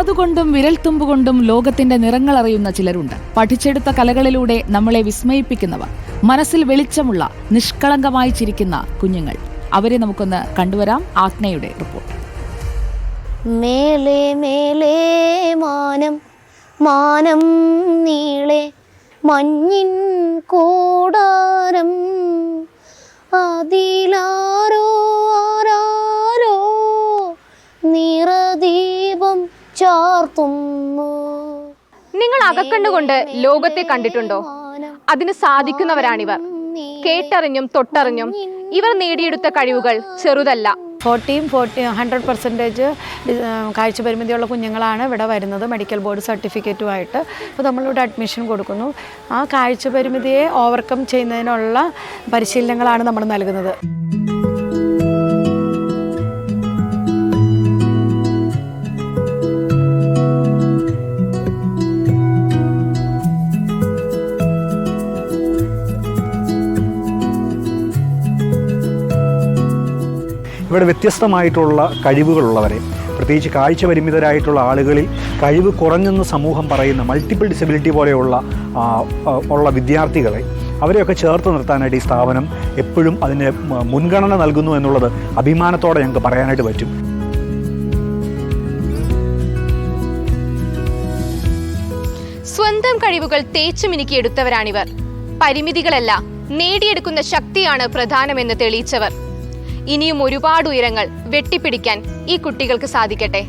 കാതുകൊണ്ടും വിരൽത്തുമ്പുകൊണ്ടും ലോകത്തിന്റെ നിറങ്ങളറിയുന്ന ചിലരുണ്ട്. പഠിച്ചെടുത്ത കലകളിലൂടെ നമ്മളെ വിസ്മയിപ്പിക്കുന്നവർ, മനസ്സിൽ വെളിച്ചമുള്ള നിഷ്കളങ്കമായി ചിരിക്കുന്ന കുഞ്ഞുങ്ങൾ. അവരെ നമുക്കൊന്ന് കണ്ടുവരാം. ആഗ്നയുടെ റിപ്പോർട്ട്. മേലേ മേലേ മാനം മാനം നീളെ മഞ്ഞിൻ കൂടാരം അതിലാരോ ആരാരോ നിറദീപം ചാർത്തുന്നു. നിങ്ങൾ അകക്കണ്ണുകൊണ്ട് ലോകത്തെ കണ്ടിട്ടുണ്ടോ? അതിന് സാധിക്കുന്നവരാണിവർ. കേട്ടറിഞ്ഞും തൊട്ടറിഞ്ഞും ഇവർ നേടിയെടുത്ത കഴിവുകൾ ചെറുതല്ല. 100% കാഴ്ച പരിമിതിയുള്ള കുഞ്ഞുങ്ങളാണ് ഇവിടെ വരുന്നത്, മെഡിക്കൽ ബോർഡ് സർട്ടിഫിക്കറ്റുമായിട്ട്. അപ്പോൾ നമ്മളിവിടെ അഡ്മിഷൻ കൊടുക്കുന്നു. ആ കാഴ്ച പരിമിതിയെ ഓവർകം ചെയ്യുന്നതിനുള്ള പരിശീലനങ്ങളാണ് നമ്മൾ നൽകുന്നത്. ഇവിടെ വ്യത്യസ്തമായിട്ടുള്ള കഴിവുകളുള്ളവരെ, പ്രത്യേകിച്ച് കാഴ്ച പരിമിതരായിട്ടുള്ള ആളുകളിൽ കഴിവ് കുറഞ്ഞെന്ന് സമൂഹം പറയുന്ന മൾട്ടിപ്പിൾ ഡിസബിലിറ്റി പോലെയുള്ള വിദ്യാർത്ഥികളെ, അവരെയൊക്കെ ചേർത്ത് നിർത്താനായിട്ട് ഈ സ്ഥാപനം എപ്പോഴും അതിന് മുൻഗണന നൽകുന്നു എന്നുള്ളത് അഭിമാനത്തോടെ ഞങ്ങൾക്ക് പറയാനായിട്ട് പറ്റും. സ്വന്തം കഴിവുകൾ തേച്ചു മിനുക്കിയെടുത്തവരാണിവർ. പരിമിതികളല്ല, നേടിയെടുക്കുന്ന ശക്തിയാണ് പ്രധാനമെന്ന് തെളിയിച്ചവർ. ഇനിയും ഒരുപാട് ഉയരങ്ങൾ വെട്ടിപ്പിടിക്കാൻ ഈ കുട്ടികൾക്ക് സാധിക്കട്ടെ.